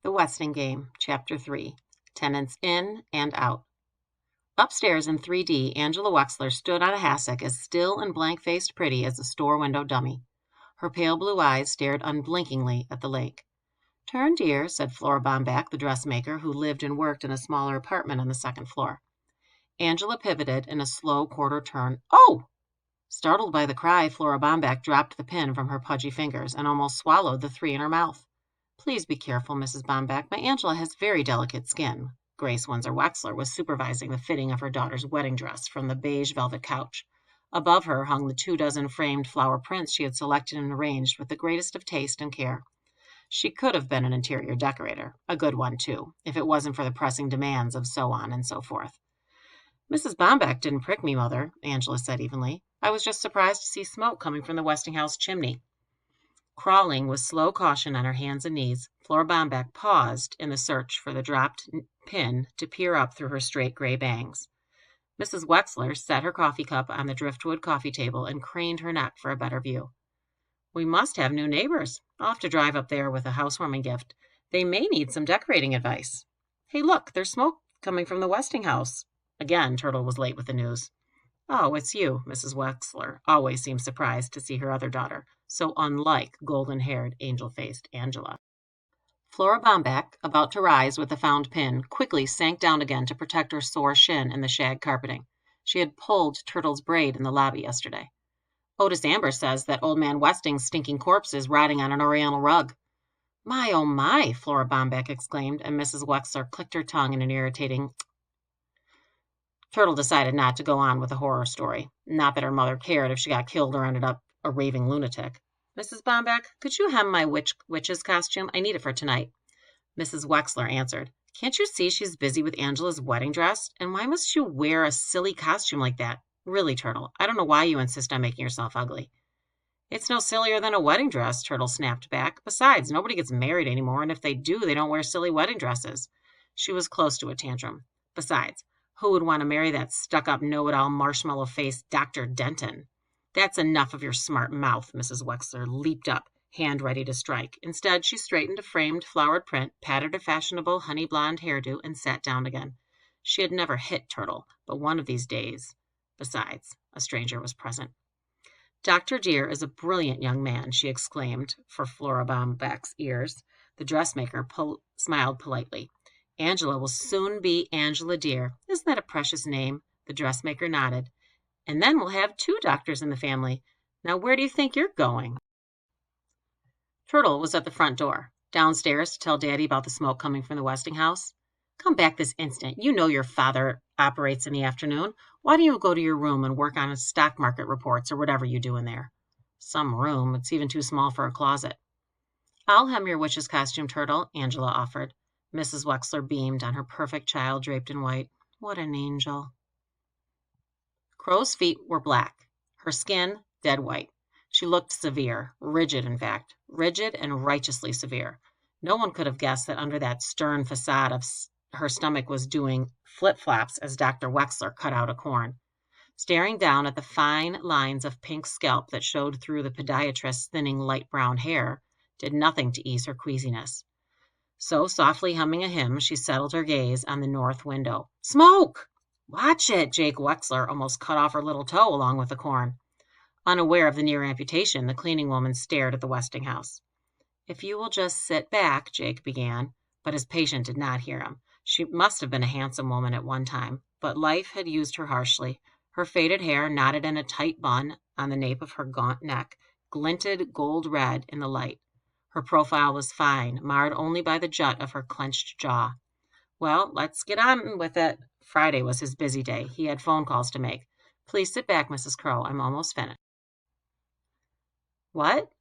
The Westing Game, Chapter 3, Tenants In and Out. Upstairs in 3D, Angela Wexler stood on a hassock as still and blank-faced pretty as a store window dummy. Her pale blue eyes stared unblinkingly at the lake. "Turn, dear," said Flora Bomback, the dressmaker, who lived and worked in a smaller apartment on the second floor. Angela pivoted in a slow quarter turn. "Oh!" Startled by the cry, Flora Bomback dropped the pin from her pudgy fingers and almost swallowed the 3 in her mouth. "Please be careful, Mrs. Bomback. My Angela has very delicate skin." Grace Windsor Wexler was supervising the fitting of her daughter's wedding dress from the beige velvet couch. Above her hung the 24 framed flower prints she had selected and arranged with the greatest of taste and care. She could have been an interior decorator, a good one, too, if it wasn't for the pressing demands of so on and so forth. "Mrs. Bomback didn't prick me, Mother," Angela said evenly. "I was just surprised to see smoke coming from the Westinghouse chimney." Crawling with slow caution on her hands and knees, Flora Bomback paused in the search for the dropped pin to peer up through her straight gray bangs. Mrs. Wexler set her coffee cup on the driftwood coffee table and craned her neck for a better view. "We must have new neighbors. I'll have to drive up there with a housewarming gift. They may need some decorating advice. Hey, look, there's smoke coming from the Westinghouse." Again, Turtle was late with the news. "Oh, it's you." Mrs. Wexler always seemed surprised to see her other daughter, so unlike golden-haired, angel-faced Angela. Flora Bomback, about to rise with the found pin, quickly sank down again to protect her sore shin in the shag carpeting. She had pulled Turtle's braid in the lobby yesterday. "Otis Amber says that old man Westing's stinking corpse is rotting on an oriental rug." "My, oh my!" Flora Bomback exclaimed, and Mrs. Wexler clicked her tongue in an irritating. Turtle decided not to go on with the horror story. Not that her mother cared if she got killed or ended up a raving lunatic. "Mrs. Bomback, could you hem my witch's costume? I need it for tonight." Mrs. Wexler answered. "Can't you see she's busy with Angela's wedding dress? And why must you wear a silly costume like that? Really, Turtle, I don't know why you insist on making yourself ugly." "It's no sillier than a wedding dress," Turtle snapped back. "Besides, nobody gets married anymore, and if they do, they don't wear silly wedding dresses." She was close to a tantrum. Besides, who would want to marry that stuck-up, know-it-all, marshmallow-faced Dr. Denton? "That's enough of your smart mouth." Mrs. Wexler leaped up, hand ready to strike. Instead, she straightened a framed flowered print, patted a fashionable honey blonde hairdo, and sat down again. She had never hit Turtle, but one of these days. Besides, a stranger was present. "Dr. Deer is a brilliant young man," she exclaimed for Flora Bomback's ears. The dressmaker smiled politely. "Angela will soon be Angela Deer. Isn't that a precious name?" The dressmaker nodded. "And then we'll have 2 doctors in the family. Now, where do you think you're going?" Turtle was at the front door. "Downstairs to tell Daddy about the smoke coming from the Westinghouse." "Come back this instant. You know your father operates in the afternoon. Why don't you go to your room and work on his stock market reports or whatever you do in there?" "Some room. It's even too small for a closet." "I'll hem your witch's costume, Turtle," Angela offered. Mrs. Wexler beamed on her perfect child draped in white. "What an angel." Crow's feet were black, her skin dead white. She looked severe, rigid in fact, rigid and righteously severe. No one could have guessed that under that stern facade of her stomach was doing flip-flops as Dr. Wexler cut out a corn. Staring down at the fine lines of pink scalp that showed through the podiatrist's thinning light brown hair did nothing to ease her queasiness. So, softly humming a hymn, she settled her gaze on the north window. "Smoke!" "Watch it!" Jake Wexler almost cut off her little toe along with the corn. Unaware of the near amputation, the cleaning woman stared at the Westinghouse. "If you will just sit back," Jake began, but his patient did not hear him. She must have been a handsome woman at one time, but life had used her harshly. Her faded hair, knotted in a tight bun on the nape of her gaunt neck, glinted gold red in the light. Her profile was fine, marred only by the jut of her clenched jaw. "Well, let's get on with it." Friday was his busy day. He had phone calls to make. "Please sit back, Mrs. Crow. I'm almost finished." "What?"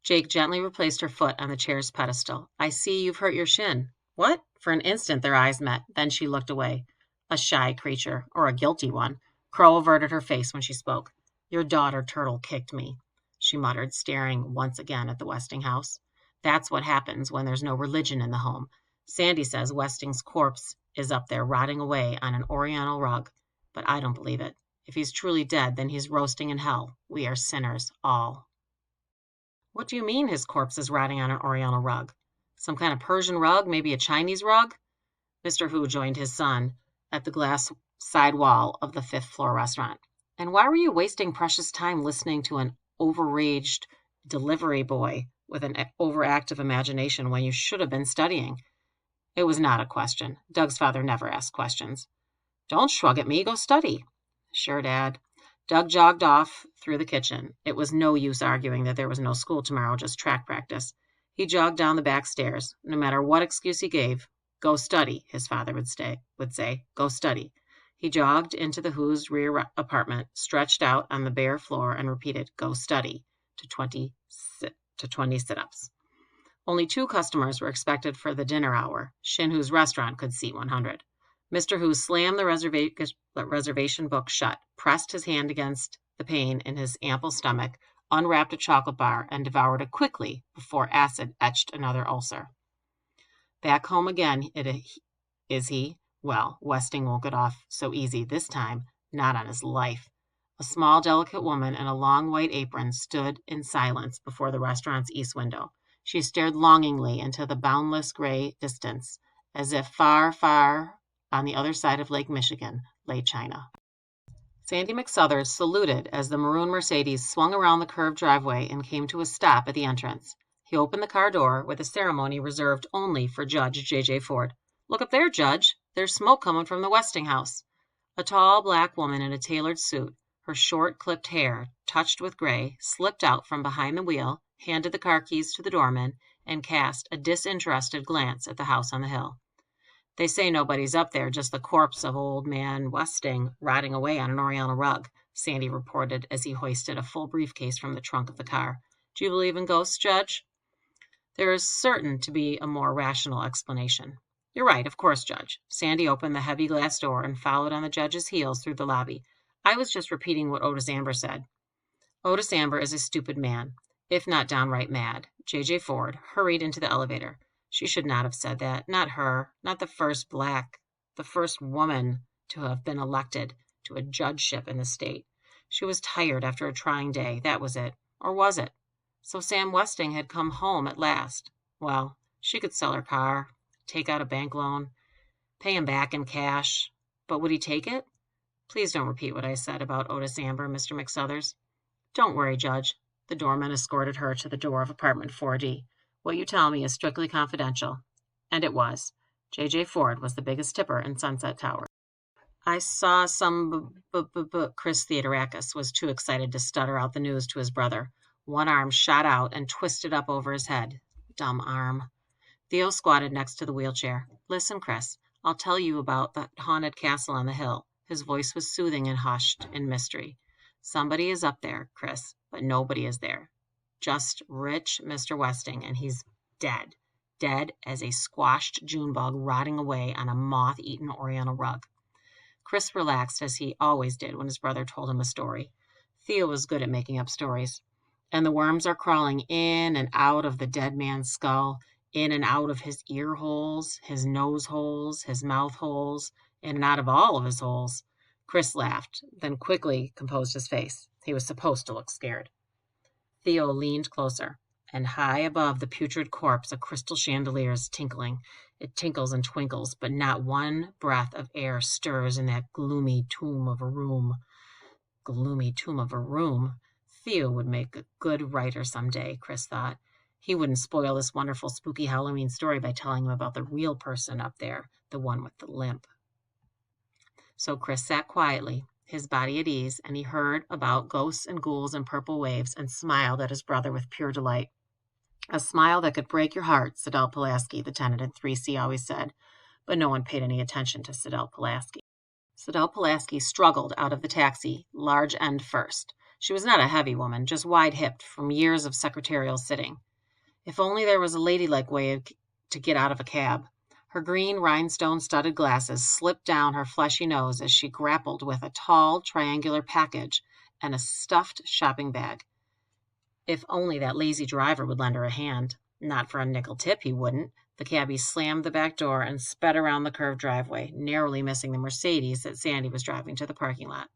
Jake gently replaced her foot on the chair's pedestal. "I see you've hurt your shin." "What?" For an instant their eyes met. Then she looked away. A shy creature, or a guilty one. Crow averted her face when she spoke. "Your daughter Turtle kicked me," she muttered, staring once again at the Westinghouse. "That's what happens when there's no religion in the home. Sandy says Westing's corpse is up there rotting away on an oriental rug, but I don't believe it. If he's truly dead, then he's roasting in hell. We are sinners, all." "What do you mean his corpse is rotting on an oriental rug?" Some kind of Persian rug, maybe a Chinese rug? Mr. Hu joined his son at the glass side wall of the fifth-floor restaurant. And why were you wasting precious time listening to an overaged delivery boy with an overactive imagination when you should have been studying? It was not a question. Doug's father never asked questions. Don't shrug at me. Go study. Sure, Dad. Doug jogged off through the kitchen. It was no use arguing that there was no school tomorrow, just track practice. He jogged down the back stairs. No matter what excuse he gave, go study, his father would say. Go study. He jogged into the Hu's rear apartment, stretched out on the bare floor, and repeated, go study, to 20 sit-ups. Only 2 customers were expected for the dinner hour. Shin Hu's restaurant could seat 100. Mr. Hu slammed the reservation book shut, pressed his hand against the pane in his ample stomach, unwrapped a chocolate bar, and devoured it quickly before acid etched another ulcer. Back home again, is he? Well, Westing won't get off so easy this time, not on his life. A small, delicate woman in a long white apron stood in silence before the restaurant's east window. She stared longingly into the boundless gray distance, as if far, far on the other side of Lake Michigan lay China. Sandy McSuthers saluted as the maroon Mercedes swung around the curved driveway and came to a stop at the entrance. He opened the car door with a ceremony reserved only for Judge J.J. Ford. Look up there, Judge. There's smoke coming from the Westing house. A tall black woman in a tailored suit, her short clipped hair touched with gray, slipped out from behind the wheel, handed the car keys to the doorman, and cast a disinterested glance at the house on the hill. They say nobody's up there, just the corpse of old man Westing rotting away on an Oriental rug, Sandy reported as he hoisted a full briefcase from the trunk of the car. Do you believe in ghosts, Judge? There is certain to be a more rational explanation. You're right, of course, Judge. Sandy opened the heavy glass door and followed on the judge's heels through the lobby. I was just repeating what Otis Amber said. Otis Amber is a stupid man, if not downright mad. J.J. Ford hurried into the elevator. She should not have said that. Not her. Not the first woman to have been elected to a judgeship in the state. She was tired after a trying day. That was it. Or was it? So Sam Westing had come home at last. Well, she could sell her car, take out a bank loan, pay him back in cash. But would he take it? Please don't repeat what I said about Otis Amber, Mr. McSuthers. Don't worry, Judge. The doorman escorted her to the door of apartment 4D. What you tell me is strictly confidential. And it was. J.J. Ford was the biggest tipper in Sunset Tower. I saw some Chris Theodorakis was too excited to stutter out the news to his brother. One arm shot out and twisted up over his head. Dumb arm. Theo squatted next to the wheelchair. Listen, Chris, I'll tell you about the haunted castle on the hill. His voice was soothing and hushed in mystery. Somebody is up there, Chris, but nobody is there. Just rich Mr. Westing, and he's dead. Dead as a squashed June bug rotting away on a moth-eaten Oriental rug. Chris relaxed as he always did when his brother told him a story. Theo was good at making up stories. And the worms are crawling in and out of the dead man's skull, in and out of his ear holes, his nose holes, his mouth holes, in and out of all of his holes. Chris laughed, then quickly composed his face. He was supposed to look scared. Theo leaned closer, and high above the putrid corpse a crystal chandelier is tinkling. It tinkles and twinkles, but not one breath of air stirs in that gloomy tomb of a room. Gloomy tomb of a room? Theo would make a good writer someday, Chris thought. He wouldn't spoil this wonderful spooky Halloween story by telling him about the real person up there, the one with the limp. So Chris sat quietly, his body at ease, and he heard about ghosts and ghouls and purple waves and smiled at his brother with pure delight. A smile that could break your heart, Sidel Pulaski, the tenant in 3C, always said, but no one paid any attention to Sidel Pulaski. Sidel Pulaski struggled out of the taxi, large end first. She was not a heavy woman, just wide-hipped from years of secretarial sitting. If only there was a ladylike way to get out of a cab. Her green rhinestone-studded glasses slipped down her fleshy nose as she grappled with a tall, triangular package and a stuffed shopping bag. If only that lazy driver would lend her a hand. Not for a nickel tip, he wouldn't. The cabbie slammed the back door and sped around the curved driveway, narrowly missing the Mercedes that Sandy was driving to the parking lot.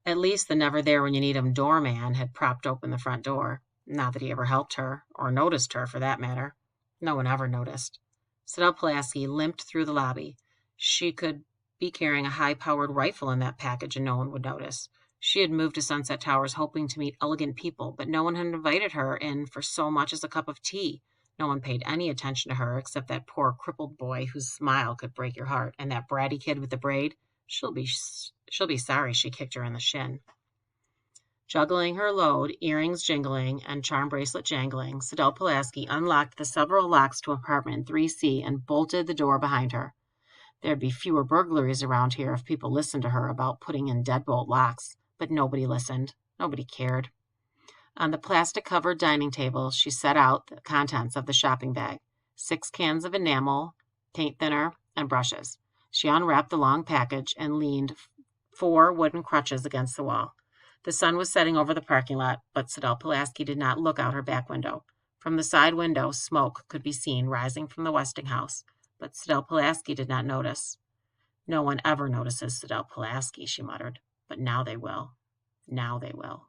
At least the never-there-when-you-need-him doorman had propped open the front door. Not that he ever helped her, or noticed her, for that matter. No one ever noticed. Sidel Pulaski limped through the lobby. She could be carrying a high-powered rifle in that package and no one would notice. She had moved to Sunset Towers hoping to meet elegant people, but no one had invited her in for so much as a cup of tea. No one paid any attention to her except that poor crippled boy whose smile could break your heart, and that bratty kid with the braid. She'll be sorry she kicked her in the shin. Juggling her load, earrings jingling, and charm bracelet jangling, Sidel Pulaski unlocked the several locks to apartment 3C and bolted the door behind her. There'd be fewer burglaries around here if people listened to her about putting in deadbolt locks, but nobody listened. Nobody cared. On the plastic-covered dining table, she set out the contents of the shopping bag: 6 cans of enamel, paint thinner, and brushes. She unwrapped the long package and leaned 4 wooden crutches against the wall. The sun was setting over the parking lot, but Sidel Pulaski did not look out her back window. From the side window, smoke could be seen rising from the Westinghouse, but Sidel Pulaski did not notice. No one ever notices Sidel Pulaski, she muttered, but now they will. Now they will.